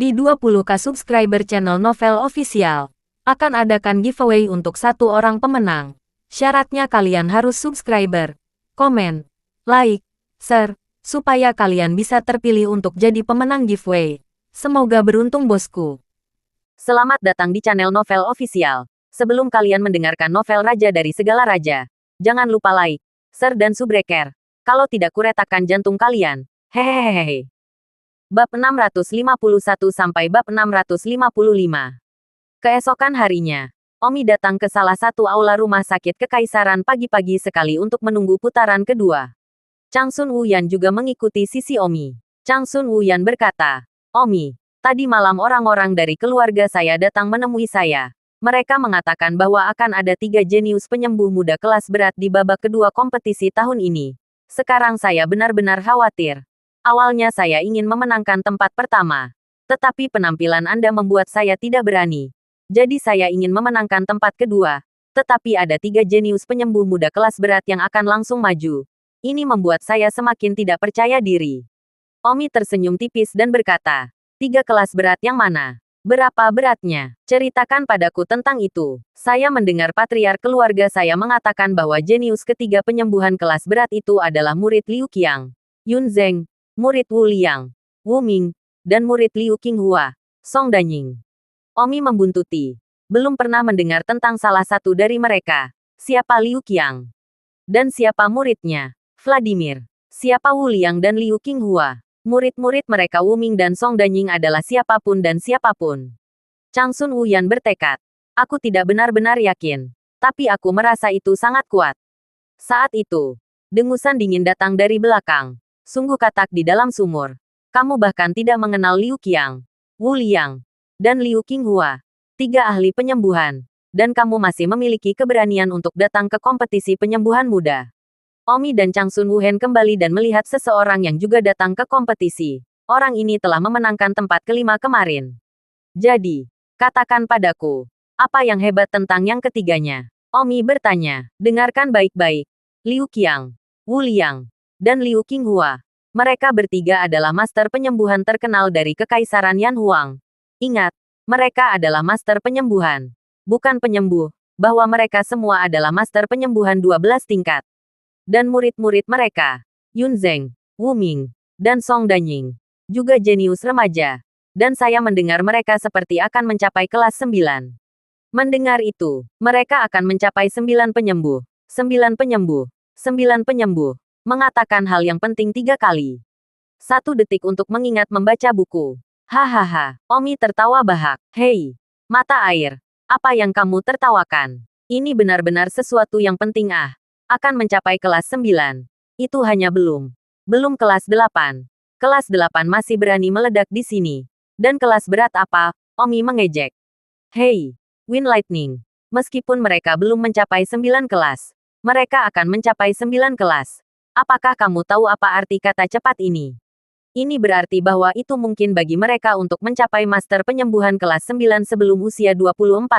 Di 20k subscriber channel Novel Official, akan adakan giveaway untuk satu orang pemenang. Syaratnya kalian harus subscriber, komen, like, share, supaya kalian bisa terpilih untuk jadi pemenang giveaway. Semoga beruntung bosku. Selamat datang di channel Novel Official. Sebelum kalian mendengarkan novel Raja dari Segala Raja, jangan lupa like, share dan subscribe. Kalau tidak kuretakan jantung kalian. Hehehehe. Bab 651 sampai bab 655. Keesokan harinya, Omi datang ke salah satu aula rumah sakit kekaisaran pagi-pagi sekali untuk menunggu putaran kedua. Chang Sun Wuyan juga mengikuti sisi Omi. Chang Sun Wuyan berkata, "Omi, tadi malam orang-orang dari keluarga saya datang menemui saya. Mereka mengatakan bahwa akan ada 3 jenius penyembuh muda kelas berat di babak kedua kompetisi tahun ini. Sekarang saya benar-benar khawatir. Awalnya saya ingin memenangkan tempat pertama. Tetapi penampilan Anda membuat saya tidak berani. Jadi saya ingin memenangkan tempat kedua. Tetapi ada 3 jenius penyembuh muda kelas berat yang akan langsung maju. Ini membuat saya semakin tidak percaya diri." Omi tersenyum tipis dan berkata, "3 kelas berat yang mana? Berapa beratnya? Ceritakan padaku tentang itu." Saya mendengar patriark keluarga saya mengatakan bahwa jenius ketiga penyembuhan kelas berat itu adalah murid Liu Qiang, Yun Zheng, murid Wu Liang, Wu Ming, dan murid Liu Qinghua, Song Danying. Omi membuntuti. Belum pernah mendengar tentang salah satu dari mereka. Siapa Liu Qiang? Dan siapa muridnya? Vladimir. Siapa Wu Liang dan Liu Qinghua? Murid-murid mereka Wu Ming dan Song Danying adalah siapapun dan siapapun. Chang Sun Wuyan bertekad. Aku tidak benar-benar yakin. Tapi aku merasa itu sangat kuat. Saat itu, dengusan dingin datang dari belakang. Sungguh katak di dalam sumur. Kamu bahkan tidak mengenal Liu Qiang, Wu Liang, dan Liu Qinghua. 3 ahli penyembuhan. Dan kamu masih memiliki keberanian untuk datang ke kompetisi penyembuhan muda. Omi dan Chang Sun Wuhen kembali dan melihat seseorang yang juga datang ke kompetisi. Orang ini telah memenangkan tempat kelima kemarin. Jadi, katakan padaku, apa yang hebat tentang yang ketiganya? Omi bertanya. Dengarkan baik-baik. Liu Qiang, Wu Liang, dan Liu Qinghua. Mereka bertiga adalah master penyembuhan terkenal dari Kekaisaran Yan Huang. Ingat, mereka adalah master penyembuhan. Bukan penyembuh, bahwa mereka semua adalah master penyembuhan 12 tingkat. Dan murid-murid mereka, Yun Zheng, Wu Ming, dan Song Danying, juga jenius remaja. Dan saya mendengar mereka seperti akan mencapai kelas 9. Mendengar itu, mereka akan mencapai 9 penyembuh. 9 penyembuh. 9 penyembuh. Mengatakan hal yang penting 3 kali. 1 detik untuk mengingat membaca buku. Hahaha, Omi tertawa bahak. Hei, mata air. Apa yang kamu tertawakan? Ini benar-benar sesuatu yang penting Akan mencapai kelas 9. Itu hanya belum. Belum kelas 8. Kelas 8 masih berani meledak di sini. Dan kelas berat apa? Omi mengejek. Hei, Wind Lightning. Meskipun mereka belum mencapai 9 kelas, mereka akan mencapai 9 kelas. Apakah kamu tahu apa arti kata cepat ini? Ini berarti bahwa itu mungkin bagi mereka untuk mencapai master penyembuhan kelas 9 sebelum usia 24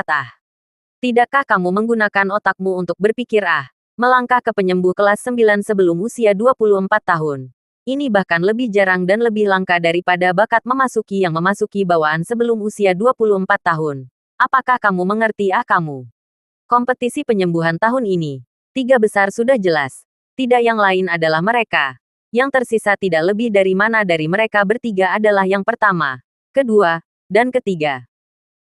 Tidakkah kamu menggunakan otakmu untuk berpikir melangkah ke penyembuh kelas 9 sebelum usia 24 tahun? Ini bahkan lebih jarang dan lebih langka daripada bakat memasuki yang memasuki bawaan sebelum usia 24 tahun. Apakah kamu mengerti kamu? Kompetisi penyembuhan tahun ini. 3 besar sudah jelas. Tidak yang lain adalah mereka. Yang tersisa tidak lebih dari mana dari mereka bertiga adalah yang pertama, kedua, dan ketiga.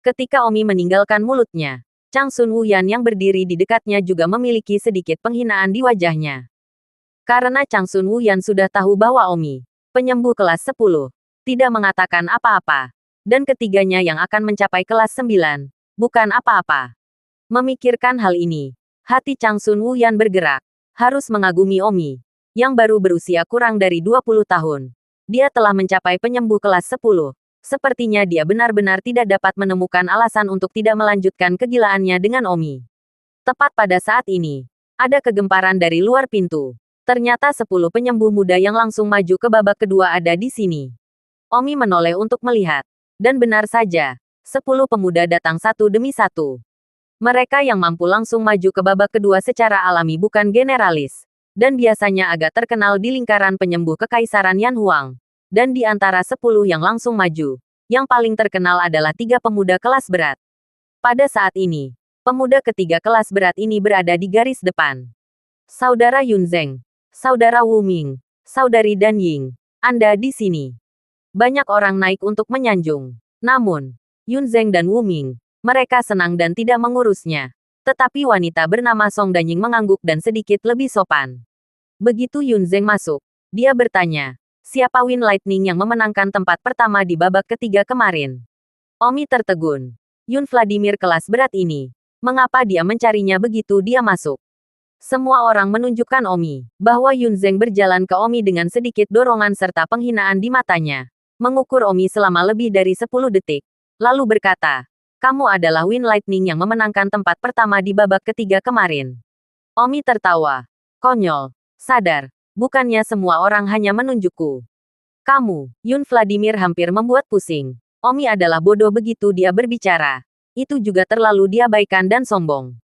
Ketika Omi meninggalkan mulutnya, Chang Sun Wuyan yang berdiri di dekatnya juga memiliki sedikit penghinaan di wajahnya. Karena Chang Sun Wuyan sudah tahu bahwa Omi, penyembuh kelas 10, tidak mengatakan apa-apa. Dan ketiganya yang akan mencapai kelas 9, bukan apa-apa. Memikirkan hal ini, hati Chang Sun Wuyan bergerak. Harus mengagumi Omi, yang baru berusia kurang dari 20 tahun. Dia telah mencapai penyembuh kelas 10. Sepertinya dia benar-benar tidak dapat menemukan alasan untuk tidak melanjutkan kegilaannya dengan Omi. Tepat pada saat ini, ada kegemparan dari luar pintu. Ternyata 10 penyembuh muda yang langsung maju ke babak kedua ada di sini. Omi menoleh untuk melihat. Dan benar saja, 10 pemuda datang satu demi satu. Mereka yang mampu langsung maju ke babak kedua secara alami bukan generalis. Dan biasanya agak terkenal di lingkaran penyembuh Kekaisaran Yan Huang. Dan di antara 10 yang langsung maju, Yang paling terkenal adalah 3 pemuda kelas berat. Pada saat ini, pemuda ketiga kelas berat ini berada di garis depan. Saudara Yunzeng, Saudara Wu Ming, Saudari Dan Ying, Anda di sini. Banyak orang naik untuk menyanjung. Namun, Yunzeng dan Wu Ming, mereka senang dan tidak mengurusnya. Tetapi wanita bernama Song Danying mengangguk dan sedikit lebih sopan. Begitu Yunzeng masuk, dia bertanya, siapa Wind Lightning yang memenangkan tempat pertama di babak ketiga kemarin? Omi tertegun. Yun Vladimir kelas berat ini. Mengapa dia mencarinya begitu dia masuk? Semua orang menunjukkan Omi, bahwa Yunzeng berjalan ke Omi dengan sedikit dorongan serta penghinaan di matanya. Mengukur Omi selama lebih dari 10 detik. Lalu berkata, kamu adalah Wind Lightning yang memenangkan tempat pertama di babak ketiga kemarin. Omi tertawa. Konyol. Sadar, bukannya semua orang hanya menunjukku. Kamu, Yun Vladimir hampir membuat pusing. Omi adalah bodoh begitu dia berbicara. Itu juga terlalu diabaikan dan sombong.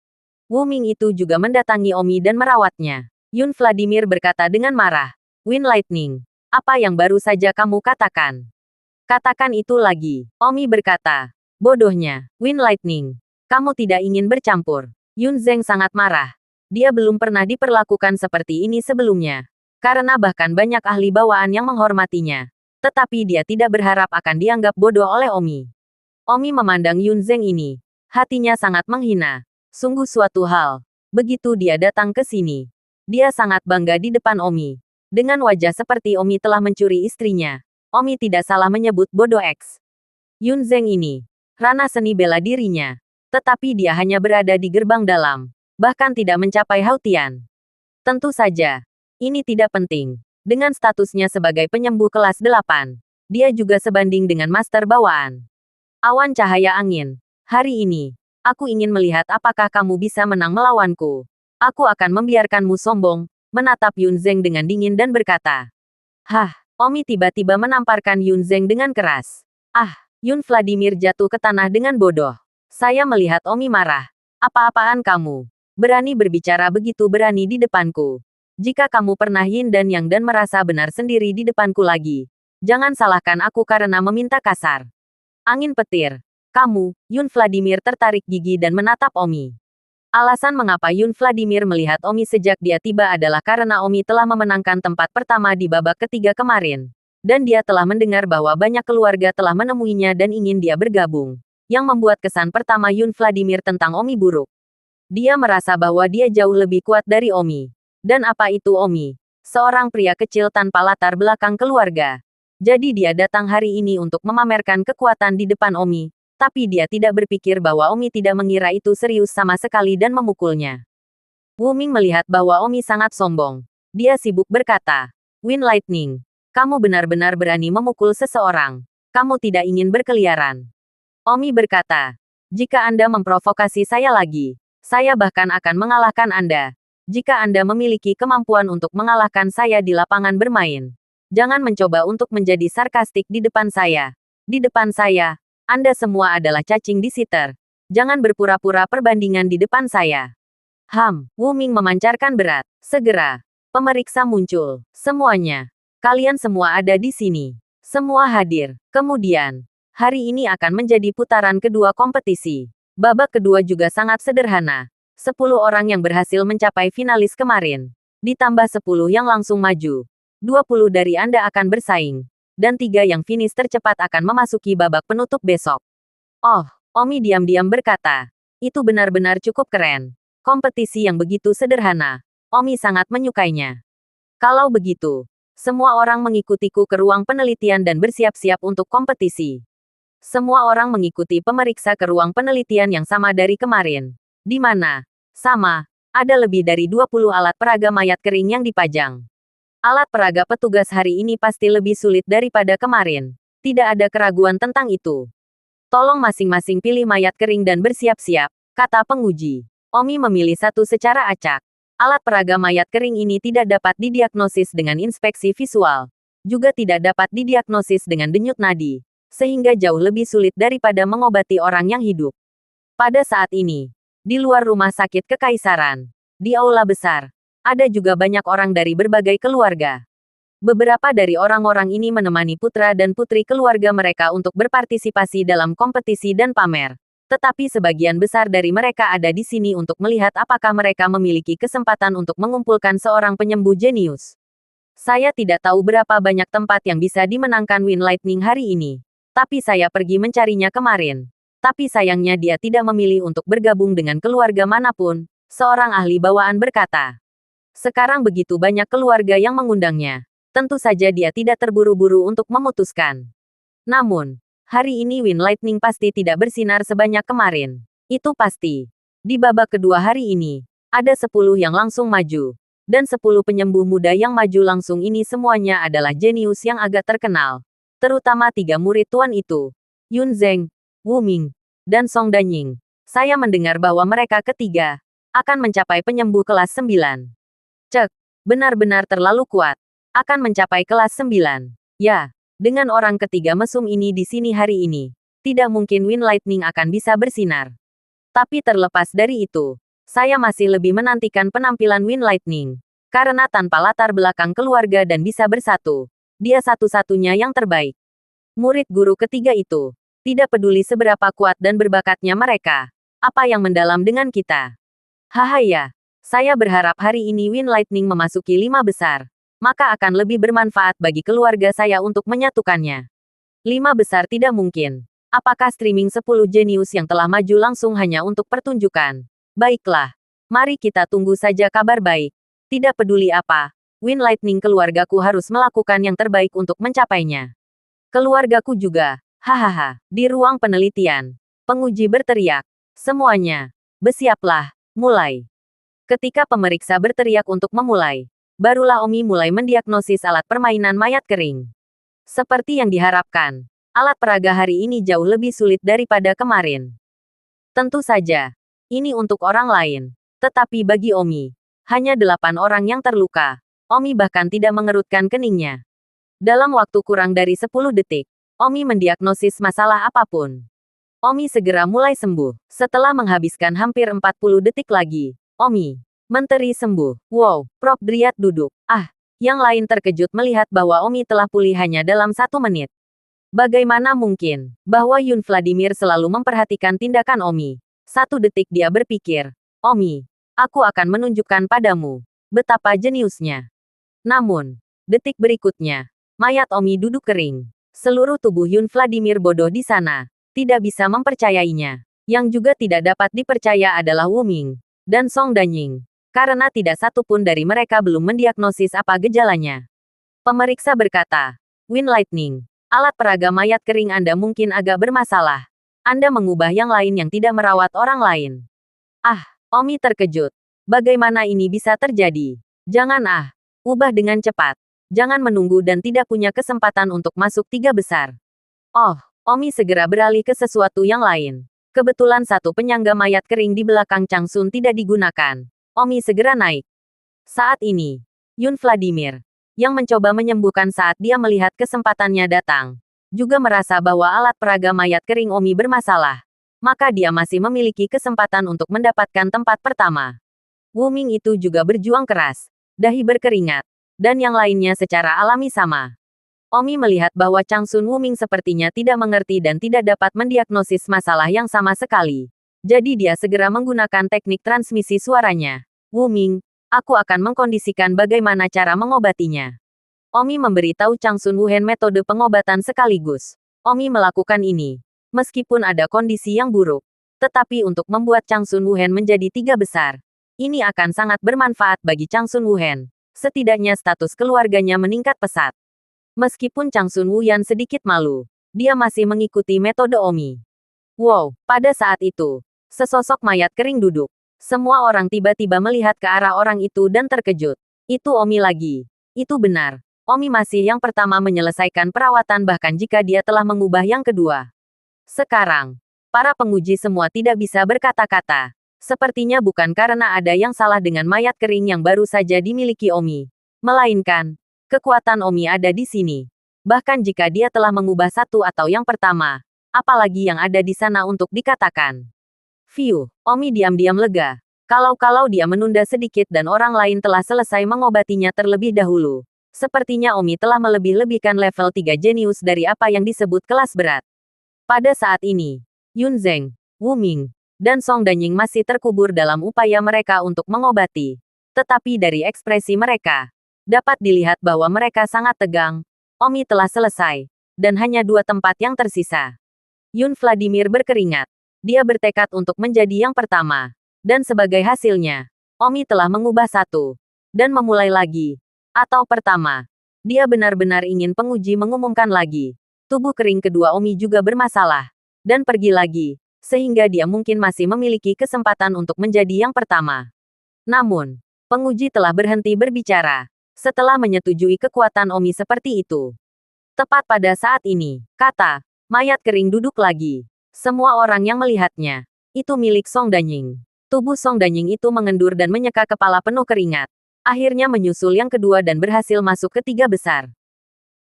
Wu Ming itu juga mendatangi Omi dan merawatnya. Yun Vladimir berkata dengan marah. Wind Lightning, apa yang baru saja kamu katakan? Katakan itu lagi. Omi berkata. Bodohnya, Wind Lightning. Kamu tidak ingin bercampur. Yunzeng sangat marah. Dia belum pernah diperlakukan seperti ini sebelumnya. Karena bahkan banyak ahli bawaan yang menghormatinya. Tetapi dia tidak berharap akan dianggap bodoh oleh Omi. Omi memandang Yunzeng ini. Hatinya sangat menghina. Sungguh suatu hal. Begitu dia datang ke sini. Dia sangat bangga di depan Omi. Dengan wajah seperti Omi telah mencuri istrinya. Omi tidak salah menyebut bodoh X. Yunzeng ini. Ranah seni bela dirinya. Tetapi dia hanya berada di gerbang dalam. Bahkan tidak mencapai Hautian. Tentu saja. Ini tidak penting. Dengan statusnya sebagai penyembuh kelas 8. Dia juga sebanding dengan master bawaan. Awan cahaya angin. Hari ini. Aku ingin melihat apakah kamu bisa menang melawanku. Aku akan membiarkanmu sombong, menatap Yunzeng dengan dingin dan berkata. Hah, Omi tiba-tiba menamparkan Yunzeng dengan keras. Ah, Yun Vladimir jatuh ke tanah dengan bodoh. Saya melihat Omi marah. Apa-apaan kamu? Berani berbicara begitu berani di depanku. Jika kamu pernah yin dan yang dan merasa benar sendiri di depanku lagi. Jangan salahkan aku karena meminta kasar. Angin petir. Kamu, Yun Vladimir tertarik gigi dan menatap Omi. Alasan mengapa Yun Vladimir melihat Omi sejak dia tiba adalah karena Omi telah memenangkan tempat pertama di babak ketiga kemarin. Dan dia telah mendengar bahwa banyak keluarga telah menemuinya dan ingin dia bergabung. Yang membuat kesan pertama Yun Vladimir tentang Omi buruk. Dia merasa bahwa dia jauh lebih kuat dari Omi. Dan apa itu Omi? Seorang pria kecil tanpa latar belakang keluarga. Jadi dia datang hari ini untuk memamerkan kekuatan di depan Omi. Tapi dia tidak berpikir bahwa Omi tidak mengira itu serius sama sekali dan memukulnya. Wu Ming melihat bahwa Omi sangat sombong. Dia sibuk berkata, Wind Lightning, kamu benar-benar berani memukul seseorang. Kamu tidak ingin berkeliaran. Omi berkata, jika Anda memprovokasi saya lagi, saya bahkan akan mengalahkan Anda. Jika Anda memiliki kemampuan untuk mengalahkan saya di lapangan bermain, jangan mencoba untuk menjadi sarkastik di depan saya. Di depan saya, Anda semua adalah cacing di siter. Jangan berpura-pura perbandingan di depan saya. Wu Ming memancarkan berat. Segera, pemeriksa muncul. Semuanya. Kalian semua ada di sini. Semua hadir. Kemudian, hari ini akan menjadi putaran kedua kompetisi. Babak kedua juga sangat sederhana. 10 orang yang berhasil mencapai finalis kemarin. Ditambah 10 yang langsung maju. 20 dari Anda akan bersaing. Dan 3 yang finish tercepat akan memasuki babak penutup besok. Oh, Omi diam-diam berkata. Itu benar-benar cukup keren. Kompetisi yang begitu sederhana. Omi sangat menyukainya. Kalau begitu, semua orang mengikutiku ke ruang penelitian dan bersiap-siap untuk kompetisi. Semua orang mengikuti pemeriksa ke ruang penelitian yang sama dari kemarin. Di mana? Sama. Ada lebih dari 20 alat peraga mayat kering yang dipajang. Alat peraga petugas hari ini pasti lebih sulit daripada kemarin. Tidak ada keraguan tentang itu. Tolong masing-masing pilih mayat kering dan bersiap-siap, kata penguji. Omi memilih satu secara acak. Alat peraga mayat kering ini tidak dapat didiagnosis dengan inspeksi visual. Juga tidak dapat didiagnosis dengan denyut nadi. Sehingga jauh lebih sulit daripada mengobati orang yang hidup. Pada saat ini, di luar rumah sakit kekaisaran, di aula besar, ada juga banyak orang dari berbagai keluarga. Beberapa dari orang-orang ini menemani putra dan putri keluarga mereka untuk berpartisipasi dalam kompetisi dan pamer. Tetapi sebagian besar dari mereka ada di sini untuk melihat apakah mereka memiliki kesempatan untuk mengumpulkan seorang penyembuh jenius. Saya tidak tahu berapa banyak tempat yang bisa dimenangkan Wind Lightning hari ini. Tapi saya pergi mencarinya kemarin. Tapi sayangnya dia tidak memilih untuk bergabung dengan keluarga manapun, seorang ahli bawaan berkata. Sekarang begitu banyak keluarga yang mengundangnya. Tentu saja dia tidak terburu-buru untuk memutuskan. Namun, hari ini Wind Lightning pasti tidak bersinar sebanyak kemarin. Itu pasti. Di babak kedua hari ini, ada 10 yang langsung maju. Dan 10 penyembuh muda yang maju langsung ini semuanya adalah jenius yang agak terkenal. Terutama 3 murid tuan itu. Yun Zheng, Wu Ming, dan Song Danying. Saya mendengar bahwa mereka ketiga akan mencapai penyembuh kelas 9. Cek, benar-benar terlalu kuat. Akan mencapai kelas 9. Ya, dengan orang ketiga mesum ini di sini hari ini, tidak mungkin Wind Lightning akan bisa bersinar. Tapi terlepas dari itu, saya masih lebih menantikan penampilan Wind Lightning. Karena tanpa latar belakang keluarga dan bisa bersatu, dia satu-satunya yang terbaik. Murid guru ketiga itu, tidak peduli seberapa kuat dan berbakatnya mereka, apa yang mendalam dengan kita. Hahaya, saya berharap hari ini Wind Lightning memasuki 5 besar. Maka akan lebih bermanfaat bagi keluarga saya untuk menyatukannya. 5 besar tidak mungkin. Apakah streaming 10 jenius yang telah maju langsung hanya untuk pertunjukan? Baiklah. Mari kita tunggu saja kabar baik. Tidak peduli apa, Wind Lightning keluargaku harus melakukan yang terbaik untuk mencapainya. Keluargaku juga. Hahaha. Di ruang penelitian, penguji berteriak. Semuanya. Bersiaplah. Mulai. Ketika pemeriksa berteriak untuk memulai, barulah Omi mulai mendiagnosis alat permainan mayat kering. Seperti yang diharapkan, alat peraga hari ini jauh lebih sulit daripada kemarin. Tentu saja, ini untuk orang lain. Tetapi bagi Omi, hanya 8 orang yang terluka. Omi bahkan tidak mengerutkan keningnya. Dalam waktu kurang dari 10 detik, Omi mendiagnosis masalah apapun. Omi segera mulai sembuh. Setelah menghabiskan hampir 40 detik lagi, Omi menteri sembuh. Wow, Prof. Dryad duduk. Yang lain terkejut melihat bahwa Omi telah pulih hanya dalam 1 menit. Bagaimana mungkin bahwa Yun Vladimir selalu memperhatikan tindakan Omi? 1 detik dia berpikir, Omi, aku akan menunjukkan padamu betapa jeniusnya. Namun, detik berikutnya, mayat Omi duduk kering. Seluruh tubuh Yun Vladimir bodoh di sana, tidak bisa mempercayainya. Yang juga tidak dapat dipercaya adalah Wu Ming dan Song Danying. Karena tidak satu pun dari mereka belum mendiagnosis apa gejalanya. Pemeriksa berkata, Wind Lightning, alat peraga mayat kering Anda mungkin agak bermasalah. Anda mengubah yang lain yang tidak merawat orang lain. Omi terkejut. Bagaimana ini bisa terjadi? Jangan ubah dengan cepat. Jangan menunggu dan tidak punya kesempatan untuk masuk 3 besar. Omi segera beralih ke sesuatu yang lain. Kebetulan satu penyangga mayat kering di belakang Chang Sun tidak digunakan. Omi segera naik. Saat ini, Yun Vladimir, yang mencoba menyembuhkan saat dia melihat kesempatannya datang, juga merasa bahwa alat peraga mayat kering Omi bermasalah. Maka dia masih memiliki kesempatan untuk mendapatkan tempat pertama. Wu Ming itu juga berjuang keras, dahi berkeringat, dan yang lainnya secara alami sama. Omi melihat bahwa Chang Sun Wu Ming sepertinya tidak mengerti dan tidak dapat mendiagnosis masalah yang sama sekali. Jadi dia segera menggunakan teknik transmisi suaranya. Wu Ming, aku akan mengkondisikan bagaimana cara mengobatinya. Omi memberitahu Chang Sun Wuhen metode pengobatan sekaligus. Omi melakukan ini, meskipun ada kondisi yang buruk. Tetapi untuk membuat Chang Sun Wuhen menjadi 3 besar, ini akan sangat bermanfaat bagi Chang Sun Wuhen. Setidaknya status keluarganya meningkat pesat. Meskipun Chang Sun Wuyan sedikit malu, dia masih mengikuti metode Omi. Wow, pada saat itu, sesosok mayat kering duduk. Semua orang tiba-tiba melihat ke arah orang itu dan terkejut. Itu Omi lagi. Itu benar. Omi masih yang pertama menyelesaikan perawatan bahkan jika dia telah mengubah yang kedua. Sekarang, para penguji semua tidak bisa berkata-kata. Sepertinya bukan karena ada yang salah dengan mayat kering yang baru saja dimiliki Omi. Melainkan, kekuatan Omi ada di sini. Bahkan jika dia telah mengubah satu atau yang pertama, apalagi yang ada di sana untuk dikatakan. Omi diam-diam lega. Kalau dia menunda sedikit dan orang lain telah selesai mengobatinya terlebih dahulu. Sepertinya Omi telah melebih-lebihkan level 3 jenius dari apa yang disebut kelas berat. Pada saat ini, Yun Zeng, Wu Ming, dan Song Danying masih terkubur dalam upaya mereka untuk mengobati. Tetapi dari ekspresi mereka, dapat dilihat bahwa mereka sangat tegang. Omi telah selesai, dan hanya 2 tempat yang tersisa. Yun Vladimir berkeringat. Dia bertekad untuk menjadi yang pertama. Dan sebagai hasilnya, Omi telah mengubah satu. Dan memulai lagi. Atau pertama. Dia benar-benar ingin penguji mengumumkan lagi. Tubuh kering kedua Omi juga bermasalah. Dan pergi lagi. Sehingga dia mungkin masih memiliki kesempatan untuk menjadi yang pertama. Namun, penguji telah berhenti berbicara. Setelah menyetujui kekuatan Omi seperti itu. Tepat pada saat ini, kata, mayat kering duduk lagi. Semua orang yang melihatnya. Itu milik Song Danying. Tubuh Song Danying itu mengendur dan menyeka kepala penuh keringat. Akhirnya menyusul yang kedua dan berhasil masuk ke 3 besar.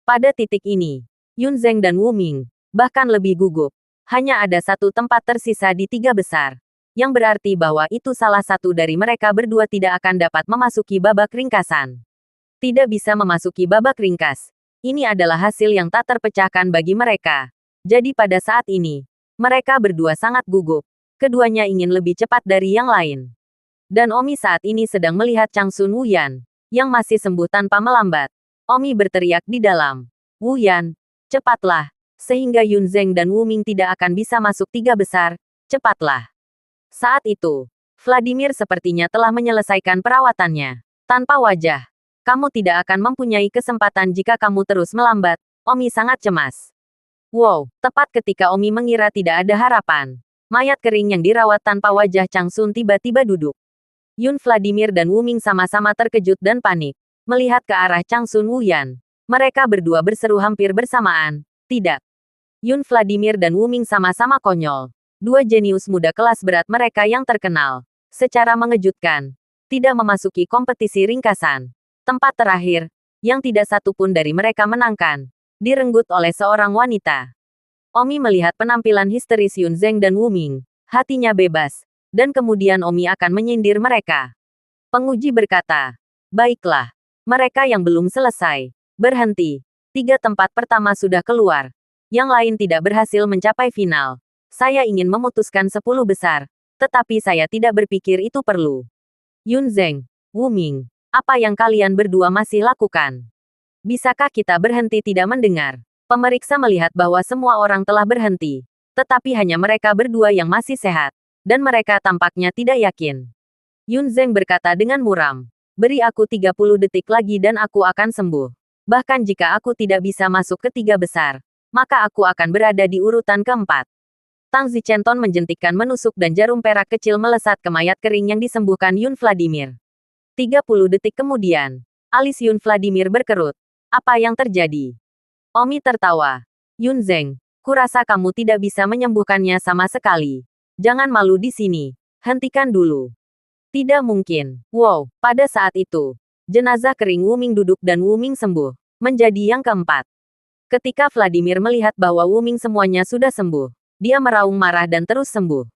Pada titik ini, Yun Zeng dan Wu Ming, bahkan lebih gugup. Hanya ada 1 tempat tersisa di 3 besar. Yang berarti bahwa itu salah satu dari mereka berdua tidak akan dapat memasuki babak ringkasan. Tidak bisa memasuki babak ringkas. Ini adalah hasil yang tak terpecahkan bagi mereka. Jadi pada saat ini, mereka berdua sangat gugup. Keduanya ingin lebih cepat dari yang lain. Dan Omi saat ini sedang melihat Changsun Wuyan, yang masih sembuh tanpa melambat. Omi berteriak di dalam. Wuyan, cepatlah. Sehingga Yun Zeng dan Wu Ming tidak akan bisa masuk 3 besar. Cepatlah. Saat itu, Vladimir sepertinya telah menyelesaikan perawatannya. Tanpa wajah. Kamu tidak akan mempunyai kesempatan jika kamu terus melambat. Omi sangat cemas. Wow, tepat ketika Omi mengira tidak ada harapan. Mayat kering yang dirawat tanpa wajah Changsun tiba-tiba duduk. Yun Vladimir dan Wu Ming sama-sama terkejut dan panik. Melihat ke arah Changsun Wuyan. Mereka berdua berseru hampir bersamaan. Tidak. Yun Vladimir dan Wu Ming sama-sama konyol. 2 jenius muda kelas berat mereka yang terkenal. Secara mengejutkan. Tidak memasuki kompetisi ringkasan. Tempat terakhir. Yang tidak satu pun dari mereka menangkan. Direnggut oleh seorang wanita. Omi melihat penampilan histeris Yun Zeng dan Wu Ming. Hatinya bebas. Dan kemudian Omi akan menyindir mereka. Penguji berkata, baiklah. Mereka yang belum selesai. Berhenti. 3 tempat pertama sudah keluar. Yang lain tidak berhasil mencapai final. Saya ingin memutuskan 10 besar. Tetapi saya tidak berpikir itu perlu. Yun Zeng, Wu Ming, apa yang kalian berdua masih lakukan? Bisakah kita berhenti tidak mendengar? Pemeriksa melihat bahwa semua orang telah berhenti. Tetapi hanya mereka berdua yang masih sehat. Dan mereka tampaknya tidak yakin. Yun Zeng berkata dengan muram. Beri aku 30 detik lagi dan aku akan sembuh. Bahkan jika aku tidak bisa masuk ke 3 besar, maka aku akan berada di urutan keempat. Tang Zichenton menjentikkan menusuk dan jarum perak kecil melesat ke mayat kering yang disembuhkan Yun Vladimir. 30 detik kemudian, alis Yun Vladimir berkerut. Apa yang terjadi? Omi tertawa. Yun Zeng, kurasa kamu tidak bisa menyembuhkannya sama sekali. Jangan malu di sini. Hentikan dulu. Tidak mungkin. Wow, pada saat itu, jenazah kering Wu Ming duduk dan Wu Ming sembuh. Menjadi yang keempat. Ketika Vladimir melihat bahwa Wu Ming semuanya sudah sembuh, dia meraung marah dan terus sembuh.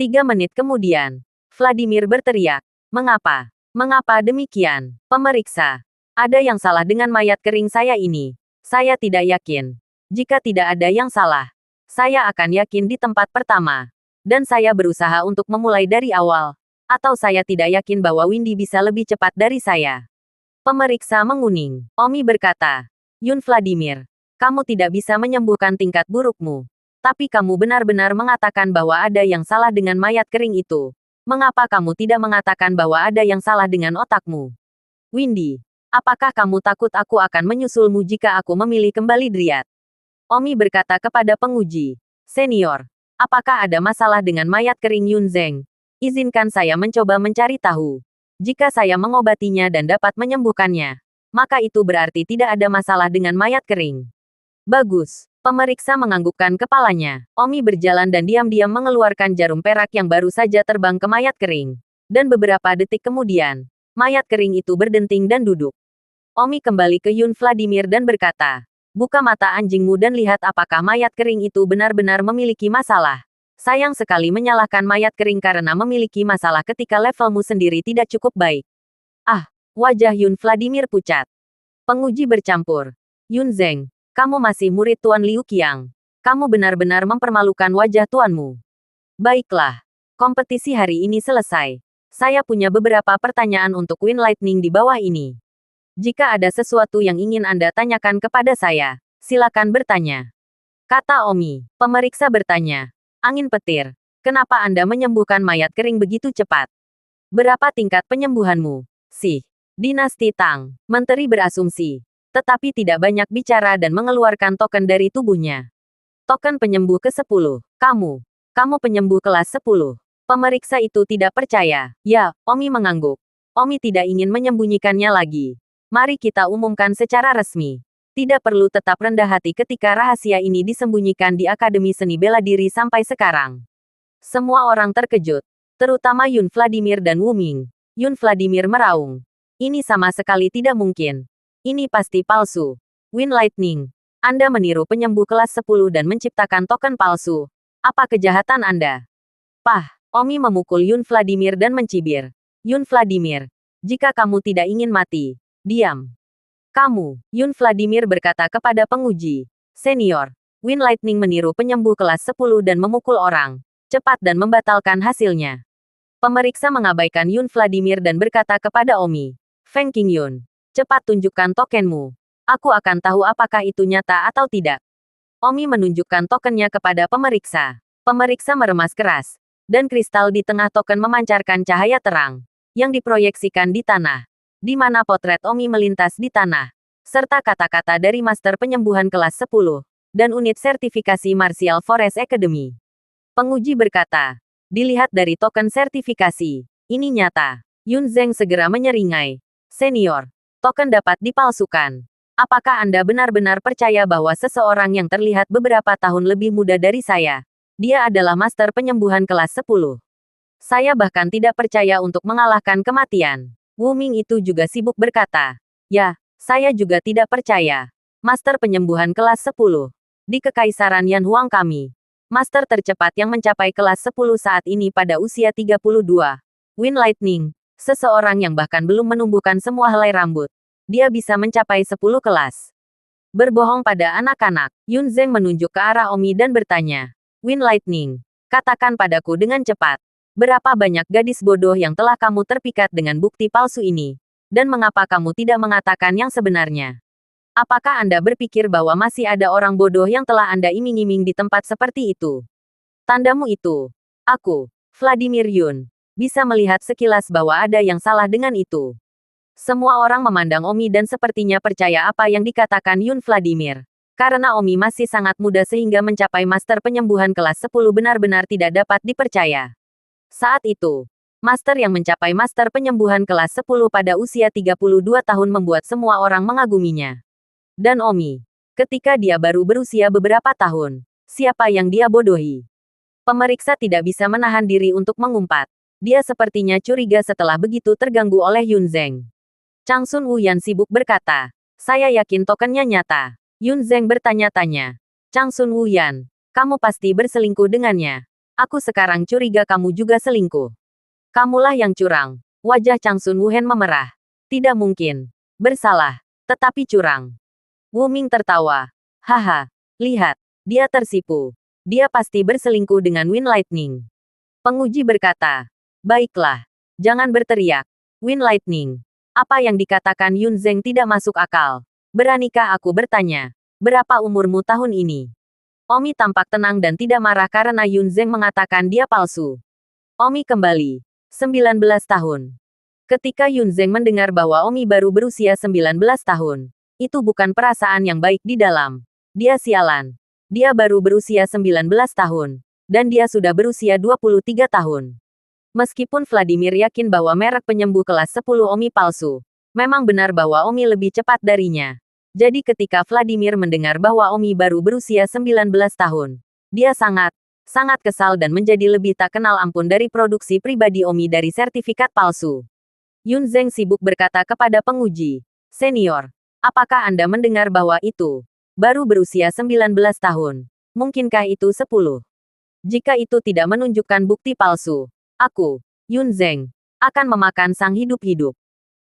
3 menit kemudian, Vladimir berteriak. Mengapa? Mengapa demikian? Pemeriksa. Ada yang salah dengan mayat kering saya ini. Saya tidak yakin. Jika tidak ada yang salah, saya akan yakin di tempat pertama. Dan saya berusaha untuk memulai dari awal. Atau saya tidak yakin bahwa Windy bisa lebih cepat dari saya. Pemeriksa menguning. Omi berkata, Yun Vladimir, kamu tidak bisa menyembuhkan tingkat burukmu. Tapi kamu benar-benar mengatakan bahwa ada yang salah dengan mayat kering itu. Mengapa kamu tidak mengatakan bahwa ada yang salah dengan otakmu? Windy, apakah kamu takut aku akan menyusulmu jika aku memilih kembali Dryad? Omi berkata kepada penguji, Senior, apakah ada masalah dengan mayat kering Yun Zeng? Izinkan saya mencoba mencari tahu. Jika saya mengobatinya dan dapat menyembuhkannya, maka itu berarti tidak ada masalah dengan mayat kering. Bagus. Pemeriksa menganggukkan kepalanya. Omi berjalan dan diam-diam mengeluarkan jarum perak yang baru saja terbang ke mayat kering. Dan beberapa detik kemudian, mayat kering itu berdenting dan duduk. Omi kembali ke Yun Vladimir dan berkata, buka mata anjingmu dan lihat apakah mayat kering itu benar-benar memiliki masalah. Sayang sekali menyalahkan mayat kering karena memiliki masalah ketika levelmu sendiri tidak cukup baik. Ah, wajah Yun Vladimir pucat. Penguji bercampur. Yun Zeng, kamu masih murid Tuan Liu Qiang. Kamu benar-benar mempermalukan wajah tuanmu. Baiklah, kompetisi hari ini selesai. Saya punya beberapa pertanyaan untuk Wind Lightning di bawah ini. Jika ada sesuatu yang ingin Anda tanyakan kepada saya, silakan bertanya. Kata Omi. Pemeriksa bertanya. Angin petir. Kenapa Anda menyembuhkan mayat kering begitu cepat? Berapa tingkat penyembuhanmu? Sih. Dinasti Tang. Menteri berasumsi. Tetapi tidak banyak bicara dan mengeluarkan token dari tubuhnya. Token penyembuh ke-10. Kamu penyembuh kelas 10. Pemeriksa itu tidak percaya. Ya, Omi mengangguk. Omi tidak ingin menyembunyikannya lagi. Mari kita umumkan secara resmi. Tidak perlu tetap rendah hati ketika rahasia ini disembunyikan di Akademi Seni Bela Diri sampai sekarang. Semua orang terkejut, terutama Yun Vladimir dan Wu Ming. Yun Vladimir meraung. Ini sama sekali tidak mungkin. Ini pasti palsu. Wind Lightning, Anda meniru penyembuh kelas 10 dan menciptakan token palsu. Apa kejahatan Anda? Pah, Omi memukul Yun Vladimir dan mencibir. Yun Vladimir, jika kamu tidak ingin mati, diam. Yun Vladimir berkata kepada penguji. Senior, Wind Lightning meniru penyembuh kelas 10 dan memukul orang. Cepat dan membatalkan hasilnya. Pemeriksa mengabaikan Yun Vladimir dan berkata kepada Omi. Feng Qingyun, cepat tunjukkan tokenmu. Aku akan tahu apakah itu nyata atau tidak. Omi menunjukkan tokennya kepada pemeriksa. Pemeriksa meremas keras. Dan kristal di tengah token memancarkan cahaya terang. Yang diproyeksikan di tanah. Di mana potret Omi melintas di tanah. Serta kata-kata dari Master Penyembuhan kelas 10. Dan unit sertifikasi Martial Forest Academy. Penguji berkata. Dilihat dari token sertifikasi. Ini nyata. Yun Zeng segera menyeringai. Senior. Token dapat dipalsukan. Apakah Anda benar-benar percaya bahwa seseorang yang terlihat beberapa tahun lebih muda dari saya? Dia adalah Master Penyembuhan kelas 10. Saya bahkan tidak percaya untuk mengalahkan kematian. Wu Ming itu juga sibuk berkata. Ya, saya juga tidak percaya. Master Penyembuhan kelas 10. Di Kekaisaran Yan Huang kami. Master tercepat yang mencapai kelas 10 saat ini pada usia 32. Wind Lightning. Seseorang yang bahkan belum menumbuhkan semua helai rambut. Dia bisa mencapai 10 kelas. Berbohong pada anak-anak. Yun Zeng menunjuk ke arah Omi dan bertanya. Wind Lightning, katakan padaku dengan cepat. Berapa banyak gadis bodoh yang telah kamu terpikat dengan bukti palsu ini? Dan mengapa kamu tidak mengatakan yang sebenarnya? Apakah Anda berpikir bahwa masih ada orang bodoh yang telah Anda iming-iming di tempat seperti itu? Tandamu itu. Aku, Vladimir Yun, bisa melihat sekilas bahwa ada yang salah dengan itu. Semua orang memandang Omi dan sepertinya percaya apa yang dikatakan Yun Vladimir. Karena Omi masih sangat muda sehingga mencapai Master Penyembuhan kelas 10 benar-benar tidak dapat dipercaya. Saat itu, Master yang mencapai Master Penyembuhan kelas 10 pada usia 32 tahun membuat semua orang mengaguminya. Dan Omi, ketika dia baru berusia beberapa tahun, siapa yang dia bodohi? Pemeriksa tidak bisa menahan diri untuk mengumpat. Dia sepertinya curiga setelah begitu terganggu oleh Yun Zeng. Chang Sun Wuyan sibuk berkata, saya yakin tokennya nyata. Yun Zeng bertanya-tanya. Chang Sun Wuyan, kamu pasti berselingkuh dengannya. Aku sekarang curiga kamu juga selingkuh. Kamulah yang curang. Wajah Chang Sun Wuhan memerah. Tidak mungkin. Bersalah. Tetapi curang. Wu Ming tertawa. Haha. Lihat. Dia tersipu. Dia pasti berselingkuh dengan Wind Lightning. Penguji berkata. Baiklah. Jangan berteriak. Wind Lightning. Apa yang dikatakan Yun Zeng tidak masuk akal. Beranikah aku bertanya? Berapa umurmu tahun ini? Omi tampak tenang dan tidak marah karena Yun Zeng mengatakan dia palsu. Omi kembali. 19 tahun. Ketika Yun Zeng mendengar bahwa Omi baru berusia 19 tahun, itu bukan perasaan yang baik di dalam. Dia sialan. Dia baru berusia 19 tahun. Dan dia sudah berusia 23 tahun. Meskipun Vladimir yakin bahwa merek penyembuh kelas 10 Omi palsu, memang benar bahwa Omi lebih cepat darinya. Jadi ketika Vladimir mendengar bahwa Omi baru berusia 19 tahun, dia sangat kesal dan menjadi lebih tak kenal ampun dari produksi pribadi Omi dari sertifikat palsu. Yun Zeng sibuk berkata kepada penguji, Senior, apakah Anda mendengar bahwa itu baru berusia 19 tahun? Mungkinkah itu 10? Jika itu tidak menunjukkan bukti palsu, aku, Yun Zeng, akan memakan sang hidup-hidup.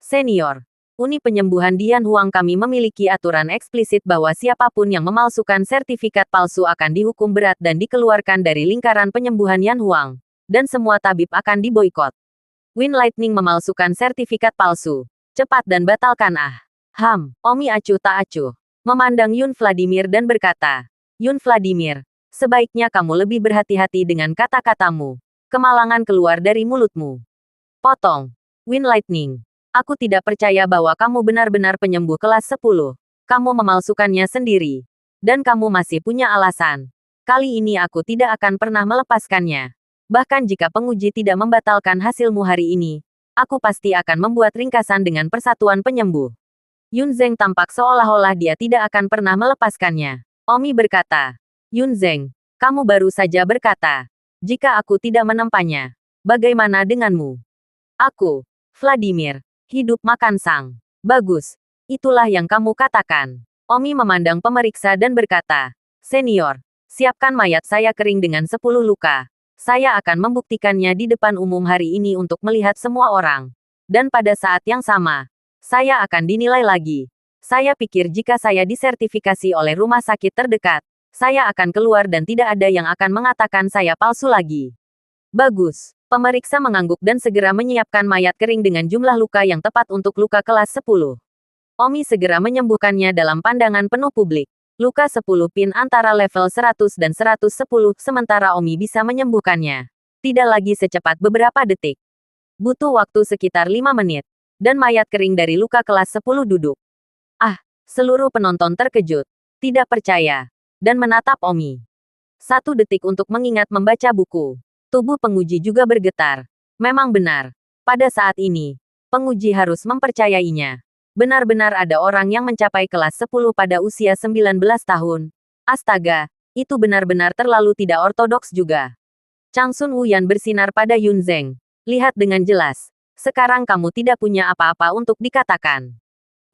Senior, Uni penyembuhan Dian Huang kami memiliki aturan eksplisit bahwa siapapun yang memalsukan sertifikat palsu akan dihukum berat dan dikeluarkan dari lingkaran penyembuhan Yan Huang. Dan semua tabib akan diboikot. Wind Lightning memalsukan sertifikat palsu. Cepat dan batalkan Omi acuh tak acuh. Memandang Yun Vladimir dan berkata, Yun Vladimir, sebaiknya kamu lebih berhati-hati dengan kata-katamu. Kemalangan keluar dari mulutmu. Potong. Wind Lightning. Aku tidak percaya bahwa kamu benar-benar penyembuh kelas 10. Kamu memalsukannya sendiri. Dan kamu masih punya alasan. Kali ini aku tidak akan pernah melepaskannya. Bahkan jika penguji tidak membatalkan hasilmu hari ini, aku pasti akan membuat ringkasan dengan persatuan penyembuh. Yun Zeng tampak seolah-olah dia tidak akan pernah melepaskannya. Omi berkata, Yun Zeng, kamu baru saja berkata, jika aku tidak menempanya, bagaimana denganmu? Aku, Vladimir. Hidup makan sang. Bagus. Itulah yang kamu katakan. Omi memandang pemeriksa dan berkata, Senior, siapkan mayat saya kering dengan 10 luka. Saya akan membuktikannya di depan umum hari ini untuk melihat semua orang. Dan pada saat yang sama, saya akan dinilai lagi. Saya pikir jika saya disertifikasi oleh rumah sakit terdekat, saya akan keluar dan tidak ada yang akan mengatakan saya palsu lagi. Bagus. Pemeriksa mengangguk dan segera menyiapkan mayat kering dengan jumlah luka yang tepat untuk luka kelas 10. Omi segera menyembuhkannya dalam pandangan penuh publik. Luka 10 pin antara level 100 dan 110, sementara Omi bisa menyembuhkannya. Tidak lagi secepat beberapa detik. Butuh waktu sekitar 5 menit. Dan mayat kering dari luka kelas 10 duduk. Seluruh penonton terkejut. Tidak percaya. Dan menatap Omi. 1 detik untuk mengingat membaca buku. Tubuh penguji juga bergetar. Memang benar. Pada saat ini, penguji harus mempercayainya. Benar-benar ada orang yang mencapai kelas 10 pada usia 19 tahun. Astaga, itu benar-benar terlalu tidak ortodoks juga. Chang Sun Wuyan bersinar pada Yun Zeng. Lihat dengan jelas. Sekarang kamu tidak punya apa-apa untuk dikatakan.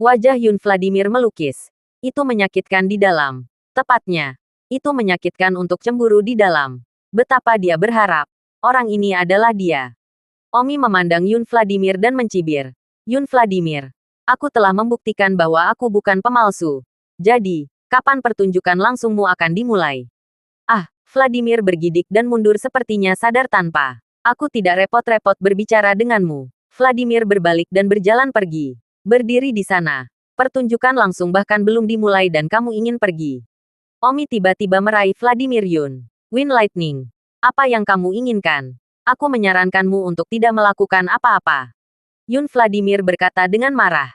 Wajah Yun Vladimir melukis. Itu menyakitkan di dalam. Tepatnya, itu menyakitkan untuk cemburu di dalam. Betapa dia berharap. Orang ini adalah dia. Omi memandang Yun Vladimir dan mencibir. Yun Vladimir, aku telah membuktikan bahwa aku bukan pemalsu. Jadi, kapan pertunjukan langsungmu akan dimulai? Vladimir bergidik dan mundur sepertinya sadar tanpa. Aku tidak repot-repot berbicara denganmu. Vladimir berbalik dan berjalan pergi. Berdiri di sana. Pertunjukan langsung bahkan belum dimulai dan kamu ingin pergi. Omi tiba-tiba meraih Vladimir Yun. Wind Lightning. Apa yang kamu inginkan? Aku menyarankanmu untuk tidak melakukan apa-apa. Yun Vladimir berkata dengan marah.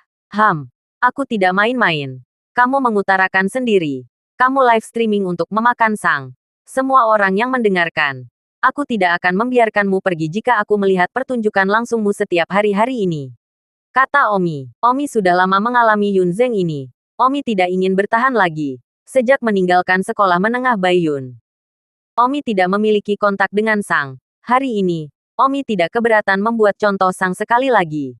Aku tidak main-main. Kamu mengutarakan sendiri. Kamu live streaming untuk memakan sang. Semua orang yang mendengarkan. Aku tidak akan membiarkanmu pergi jika aku melihat pertunjukan langsungmu setiap hari-hari ini. Kata Omi. Omi sudah lama mengalami Yun Zeng ini. Omi tidak ingin bertahan lagi. Sejak meninggalkan sekolah menengah Baiyun. Omi tidak memiliki kontak dengan Sang. Hari ini, Omi tidak keberatan membuat contoh Sang sekali lagi.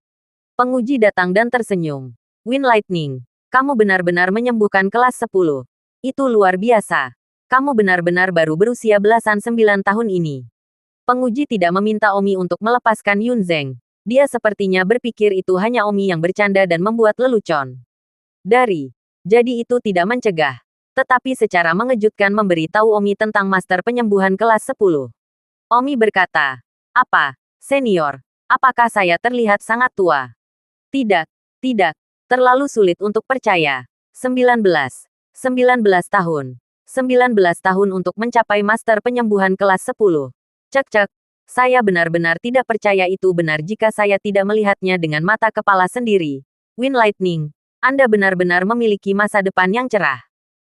Penguji datang dan tersenyum. Wind Lightning, kamu benar-benar menyembuhkan kelas 10. Itu luar biasa. Kamu benar-benar baru berusia belasan 9 tahun ini. Penguji tidak meminta Omi untuk melepaskan Yun Zeng. Dia sepertinya berpikir itu hanya Omi yang bercanda dan membuat lelucon. Jadi itu tidak mencegah. Tetapi secara mengejutkan memberitahu Omi tentang master penyembuhan kelas 10. Omi berkata, apa, senior, apakah saya terlihat sangat tua? Tidak, terlalu sulit untuk percaya. 19 tahun. 19 tahun untuk mencapai master penyembuhan kelas 10. Cek, saya benar-benar tidak percaya itu benar jika saya tidak melihatnya dengan mata kepala sendiri. Wind Lightning, Anda benar-benar memiliki masa depan yang cerah.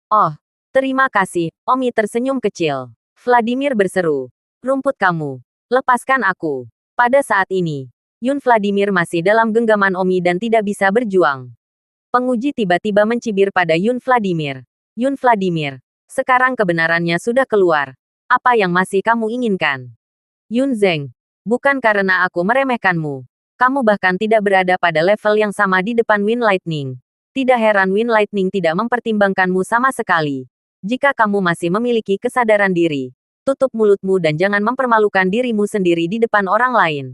Oh, terima kasih, Omi tersenyum kecil. Vladimir berseru. Rumput kamu. Lepaskan aku. Pada saat ini, Yun Vladimir masih dalam genggaman Omi dan tidak bisa berjuang. Penguji tiba-tiba mencibir pada Yun Vladimir. Yun Vladimir, sekarang kebenarannya sudah keluar. Apa yang masih kamu inginkan? Yun Zeng, bukan karena aku meremehkanmu. Kamu bahkan tidak berada pada level yang sama di depan Wind Lightning. Tidak heran Wind Lightning tidak mempertimbangkanmu sama sekali. Jika kamu masih memiliki kesadaran diri, tutup mulutmu dan jangan mempermalukan dirimu sendiri di depan orang lain.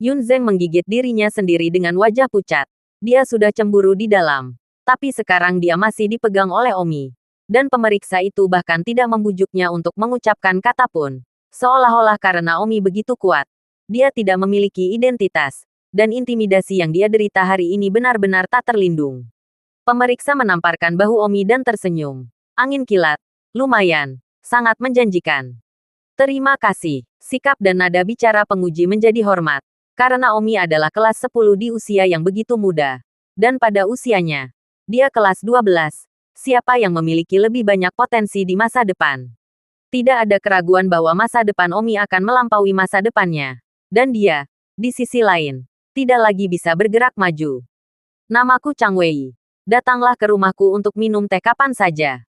Yun Zeng menggigit dirinya sendiri dengan wajah pucat. Dia sudah cemburu di dalam. Tapi sekarang dia masih dipegang oleh Omi. Dan pemeriksa itu bahkan tidak membujuknya untuk mengucapkan kata pun. Seolah-olah karena Omi begitu kuat. Dia tidak memiliki identitas. Dan intimidasi yang dia derita hari ini benar-benar tak terlindung. Pemeriksa menamparkan bahu Omi dan tersenyum. Angin kilat. Lumayan. Sangat menjanjikan. Terima kasih. Sikap dan nada bicara penguji menjadi hormat. Karena Omi adalah kelas 10 di usia yang begitu muda. Dan pada usianya, dia kelas 12. Siapa yang memiliki lebih banyak potensi di masa depan? Tidak ada keraguan bahwa masa depan Omi akan melampaui masa depannya. Dan dia, di sisi lain, tidak lagi bisa bergerak maju. Namaku Chang Wei. Datanglah ke rumahku untuk minum teh kapan saja.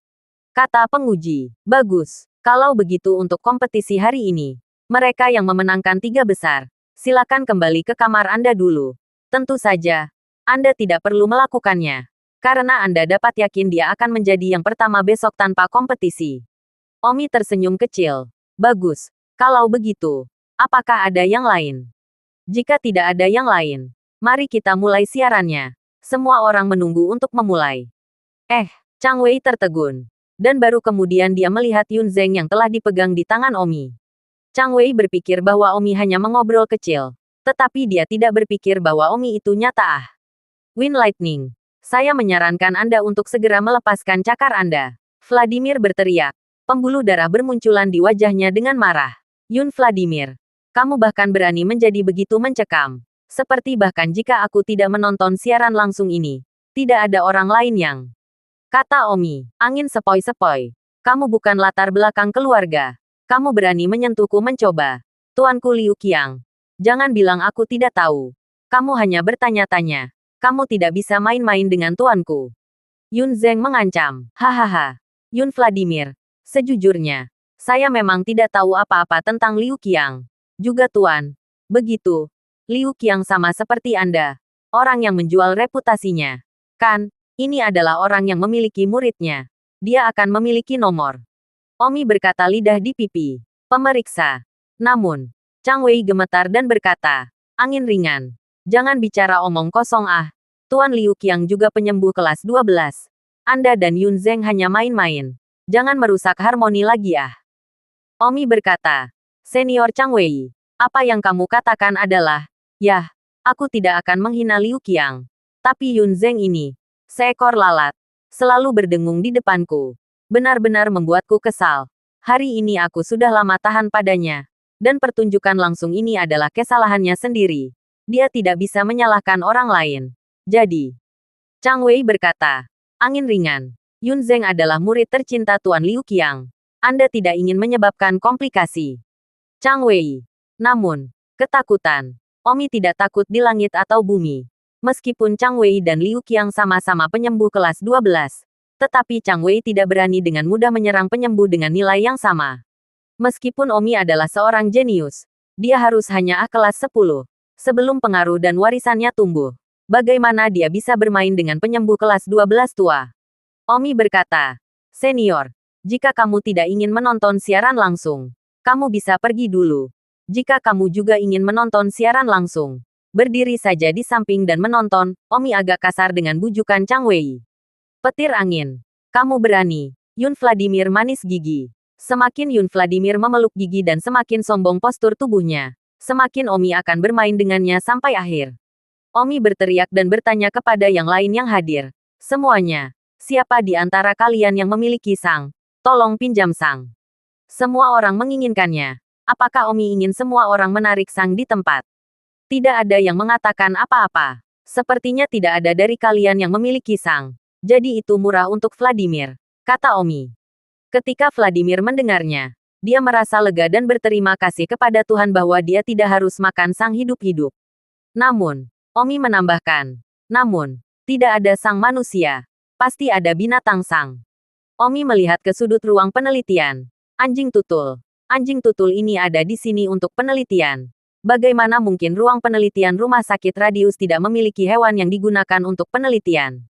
Kata penguji. Bagus. Kalau begitu untuk kompetisi hari ini, mereka yang memenangkan 3 besar, silakan kembali ke kamar Anda dulu. Tentu saja, Anda tidak perlu melakukannya. Karena Anda dapat yakin dia akan menjadi yang pertama besok tanpa kompetisi. Omi tersenyum kecil. Bagus. Kalau begitu, apakah ada yang lain? Jika tidak ada yang lain, mari kita mulai siarannya. Semua orang menunggu untuk memulai. Chang Wei tertegun. Dan baru kemudian dia melihat Yun Zeng yang telah dipegang di tangan Omi. Chang Wei berpikir bahwa Omi hanya mengobrol kecil. Tetapi dia tidak berpikir bahwa Omi itu nyata. Wind Lightning. Saya menyarankan Anda untuk segera melepaskan cakar Anda. Vladimir berteriak. Pembuluh darah bermunculan di wajahnya dengan marah. Yun Vladimir. Kamu bahkan berani menjadi begitu mencekam. Seperti bahkan jika aku tidak menonton siaran langsung ini, tidak ada orang lain yang... Kata Omi, angin sepoi-sepoi. Kamu bukan latar belakang keluarga. Kamu berani menyentuhku mencoba. Tuanku Liu Qiang. Jangan bilang aku tidak tahu. Kamu hanya bertanya-tanya. Kamu tidak bisa main-main dengan tuanku. Yun Zeng mengancam. Hahaha. Yun Vladimir. Sejujurnya, saya memang tidak tahu apa-apa tentang Liu Qiang. Juga tuan. Begitu. Liu Qiang sama seperti Anda. Orang yang menjual reputasinya. Kan? Ini adalah orang yang memiliki muridnya. Dia akan memiliki nomor. Omi berkata lidah di pipi. Pemeriksa. Namun, Chang Wei gemetar dan berkata, angin ringan. Jangan bicara omong kosong Tuan Liu Qiang juga penyembuh kelas 12. Anda dan Yun Zeng hanya main-main. Jangan merusak harmoni lagi Omi berkata, Senior Chang Wei, apa yang kamu katakan adalah, yah, aku tidak akan menghina Liu Qiang. Tapi Yun Zeng ini, seekor lalat, selalu berdengung di depanku. Benar-benar membuatku kesal. Hari ini aku sudah lama tahan padanya. Dan pertunjukan langsung ini adalah kesalahannya sendiri. Dia tidak bisa menyalahkan orang lain. Jadi, Chang Wei berkata, angin ringan. Yun Zeng adalah murid tercinta Tuan Liu Qiang. Anda tidak ingin menyebabkan komplikasi. Chang Wei. Namun, ketakutan. Omi tidak takut di langit atau bumi. Meskipun Chang Wei dan Liu Qiang sama-sama penyembuh kelas 12, tetapi Chang Wei tidak berani dengan mudah menyerang penyembuh dengan nilai yang sama. Meskipun Omi adalah seorang jenius, dia harus hanya kelas 10. Sebelum pengaruh dan warisannya tumbuh, bagaimana dia bisa bermain dengan penyembuh kelas 12 tua? Omi berkata, Senior, jika kamu tidak ingin menonton siaran langsung, kamu bisa pergi dulu. Jika kamu juga ingin menonton siaran langsung, berdiri saja di samping dan menonton. Omi agak kasar dengan bujukan Chang Wei. Petir angin. Kamu berani. Yun Vladimir manis gigi. Semakin Yun Vladimir memeluk gigi dan semakin sombong postur tubuhnya, semakin Omi akan bermain dengannya sampai akhir. Omi berteriak dan bertanya kepada yang lain yang hadir. Semuanya. Siapa di antara kalian yang memiliki sang? Tolong pinjam sang. Semua orang menginginkannya. Apakah Omi ingin semua orang menarik sang di tempat? Tidak ada yang mengatakan apa-apa. Sepertinya tidak ada dari kalian yang memiliki sang. Jadi itu murah untuk Vladimir, kata Omi. Ketika Vladimir mendengarnya, dia merasa lega dan berterima kasih kepada Tuhan bahwa dia tidak harus makan sang hidup-hidup. Namun, Omi menambahkan, namun, tidak ada sang manusia. Pasti ada binatang sang. Omi melihat ke sudut ruang penelitian. Anjing tutul. Anjing tutul ini ada di sini untuk penelitian. Bagaimana mungkin ruang penelitian rumah sakit Radius tidak memiliki hewan yang digunakan untuk penelitian?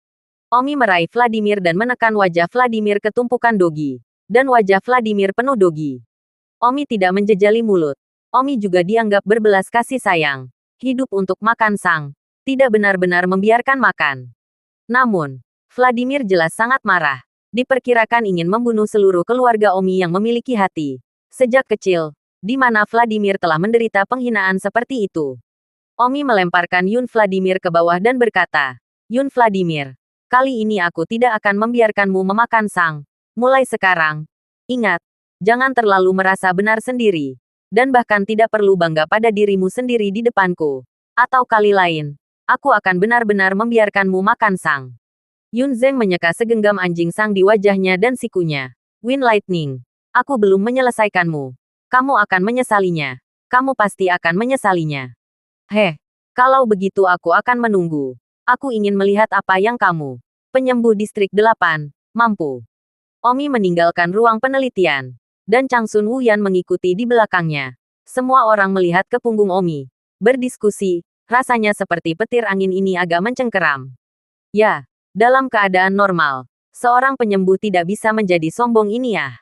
Omi meraih Vladimir dan menekan wajah Vladimir ke tumpukan dogi. Dan wajah Vladimir penuh dogi. Omi tidak menjejali mulut. Omi juga dianggap berbelas kasih sayang. Hidup untuk makan sang. Tidak benar-benar membiarkan makan. Namun, Vladimir jelas sangat marah. Diperkirakan ingin membunuh seluruh keluarga Omi yang memiliki hati. Sejak kecil, di mana Vladimir telah menderita penghinaan seperti itu. Omi melemparkan Yun Vladimir ke bawah dan berkata, Yun Vladimir, kali ini aku tidak akan membiarkanmu memakan sang. Mulai sekarang, ingat, jangan terlalu merasa benar sendiri. Dan bahkan tidak perlu bangga pada dirimu sendiri di depanku. Atau kali lain, aku akan benar-benar membiarkanmu makan sang. Yun Zeng menyeka segenggam anjing sang di wajahnya dan sikunya. Wind Lightning, aku belum menyelesaikanmu. Kamu akan menyesalinya. Kamu pasti akan menyesalinya. Heh, kalau begitu aku akan menunggu. Aku ingin melihat apa yang kamu, penyembuh distrik 8, mampu. Omi meninggalkan ruang penelitian. Dan Chang Sun Wuyan mengikuti di belakangnya. Semua orang melihat ke punggung Omi. Berdiskusi, rasanya seperti petir angin ini agak mencengkeram. Ya, dalam keadaan normal, seorang penyembuh tidak bisa menjadi sombong ini ah.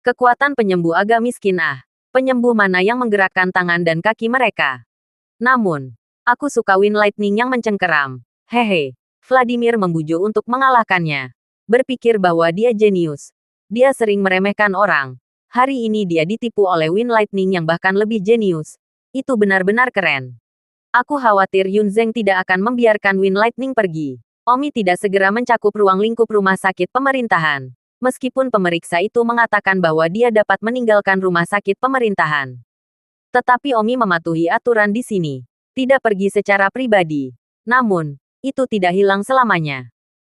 Kekuatan penyembuh agak miskin ah. Penyembuh mana yang menggerakkan tangan dan kaki mereka. Namun, aku suka Wind Lightning yang mencengkeram. Hehe, Vladimir membujuk untuk mengalahkannya. Berpikir bahwa dia jenius. Dia sering meremehkan orang. Hari ini dia ditipu oleh Wind Lightning yang bahkan lebih jenius. Itu benar-benar keren. Aku khawatir Yun Zeng tidak akan membiarkan Wind Lightning pergi. Omi tidak segera mencakup ruang lingkup rumah sakit pemerintahan. Meskipun pemeriksa itu mengatakan bahwa dia dapat meninggalkan rumah sakit pemerintahan. Tetapi Omi mematuhi aturan di sini. Tidak pergi secara pribadi. Namun, itu tidak hilang selamanya.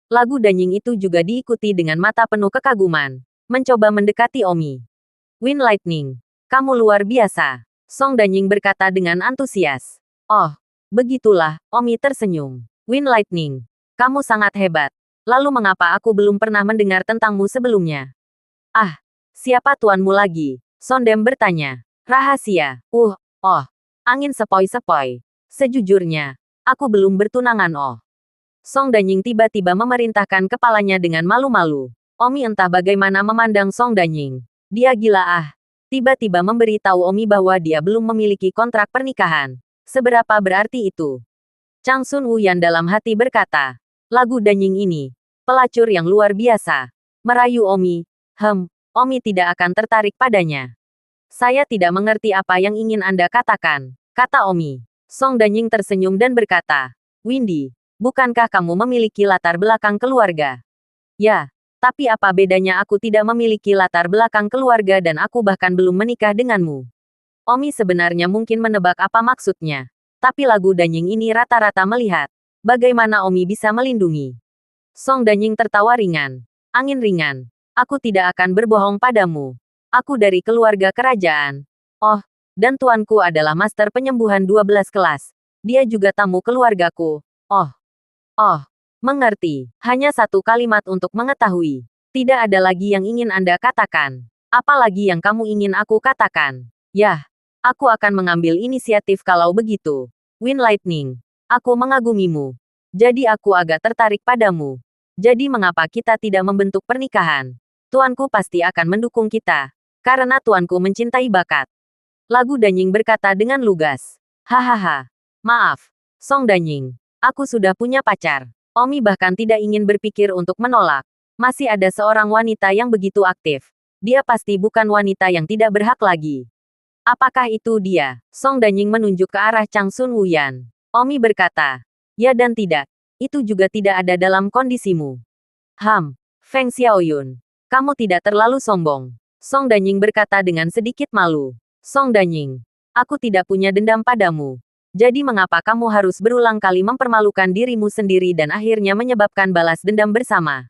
Lagu Danying itu juga diikuti dengan mata penuh kekaguman. Mencoba mendekati Omi. Wind Lightning, kamu luar biasa. Song Danying berkata dengan antusias. Oh, begitulah, Omi tersenyum. Wind Lightning, kamu sangat hebat. Lalu mengapa aku belum pernah mendengar tentangmu sebelumnya? Ah, siapa tuanmu lagi? Sondem bertanya. Rahasia. Oh, angin sepoi-sepoi. Sejujurnya, aku belum bertunangan oh. Song Danying tiba-tiba memerintahkan kepalanya dengan malu-malu. Omi entah bagaimana memandang Song Danying. Dia gila ah. Tiba-tiba memberitahu Omi bahwa dia belum memiliki kontrak pernikahan. Seberapa berarti itu? Chang Sun Wuyan dalam hati berkata. Lagu Danying ini, pelacur yang luar biasa. Merayu Omi. Omi tidak akan tertarik padanya. Saya tidak mengerti apa yang ingin Anda katakan, kata Omi. Song Danying tersenyum dan berkata, Windy, bukankah kamu memiliki latar belakang keluarga? Ya. Tapi apa bedanya aku tidak memiliki latar belakang keluarga dan aku bahkan belum menikah denganmu? Omi sebenarnya mungkin menebak apa maksudnya. Tapi lagu Danying ini rata-rata melihat. Bagaimana Omi bisa melindungi? Song Danying tertawa ringan. Angin ringan. Aku tidak akan berbohong padamu. Aku dari keluarga kerajaan. Oh, dan tuanku adalah master penyembuhan 12 kelas. Dia juga tamu keluargaku. Oh. Mengerti. Hanya satu kalimat untuk mengetahui. Tidak ada lagi yang ingin Anda katakan. Apalagi yang kamu ingin aku katakan. Yah, aku akan mengambil inisiatif kalau begitu. Wind Lightning, aku mengagumimu. Jadi aku agak tertarik padamu. Jadi mengapa kita tidak membentuk pernikahan? Tuanku pasti akan mendukung kita. Karena tuanku mencintai bakat. Lagu Danying berkata dengan lugas. Hahaha. Maaf, Song Danying. Aku sudah punya pacar. Omi bahkan tidak ingin berpikir untuk menolak. Masih ada seorang wanita yang begitu aktif. Dia pasti bukan wanita yang tidak berhak lagi. Apakah itu dia? Song Danying menunjuk ke arah Chang Sun Wuyan. Omi berkata, ya dan tidak. Itu juga tidak ada dalam kondisimu. Feng Xiaoyun. Kamu tidak terlalu sombong. Song Danying berkata dengan sedikit malu. Song Danying, aku tidak punya dendam padamu. Jadi mengapa kamu harus berulang kali mempermalukan dirimu sendiri dan akhirnya menyebabkan balas dendam bersama?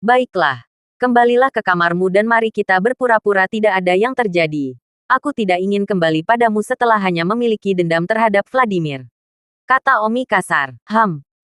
Baiklah. Kembalilah ke kamarmu dan mari kita berpura-pura tidak ada yang terjadi. Aku tidak ingin kembali padamu setelah hanya memiliki dendam terhadap Vladimir. Kata Omi kasar.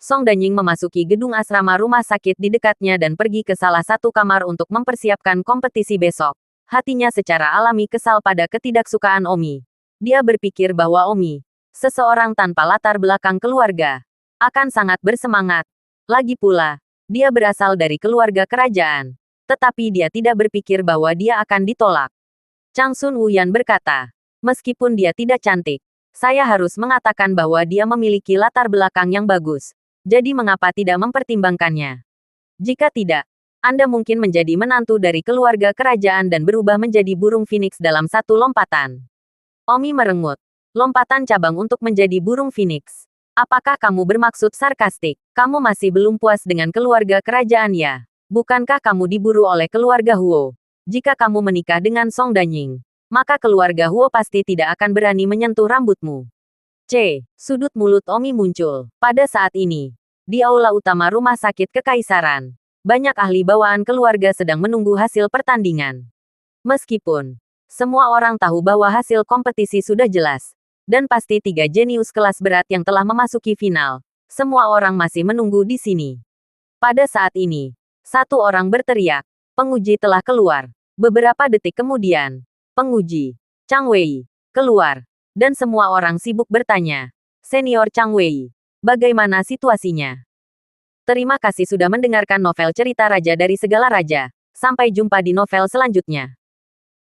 Song Danying memasuki gedung asrama rumah sakit di dekatnya dan pergi ke salah satu kamar untuk mempersiapkan kompetisi besok. Hatinya secara alami kesal pada ketidaksukaan Omi. Dia berpikir bahwa Omi, seseorang tanpa latar belakang keluarga, akan sangat bersemangat. Lagi pula, dia berasal dari keluarga kerajaan. Tetapi dia tidak berpikir bahwa dia akan ditolak. Chang Sun Wuyan berkata, meskipun dia tidak cantik, Saya harus mengatakan bahwa dia memiliki latar belakang yang bagus. Jadi mengapa tidak mempertimbangkannya? Jika tidak, Anda mungkin menjadi menantu dari keluarga kerajaan dan berubah menjadi burung phoenix dalam satu lompatan. Omi merengut. Lompatan cabang untuk menjadi burung phoenix. Apakah kamu bermaksud sarkastik? Kamu masih belum puas dengan keluarga kerajaan ya? Bukankah kamu diburu oleh keluarga Huo? Jika kamu menikah dengan Song Danying, maka keluarga Huo pasti tidak akan berani menyentuh rambutmu. Sudut mulut Omi muncul. Pada saat ini, di aula utama rumah sakit kekaisaran, banyak ahli bawaan keluarga sedang menunggu hasil pertandingan. Meskipun semua orang tahu bahwa hasil kompetisi sudah jelas, dan pasti 3 jenius kelas berat yang telah memasuki final, semua orang masih menunggu di sini. Pada saat ini, satu orang berteriak, penguji telah keluar. Beberapa detik kemudian, penguji, Chang Wei, keluar, dan semua orang sibuk bertanya, Senior Chang Wei, bagaimana situasinya? Terima kasih sudah mendengarkan novel cerita Raja dari Segala Raja. Sampai jumpa di novel selanjutnya.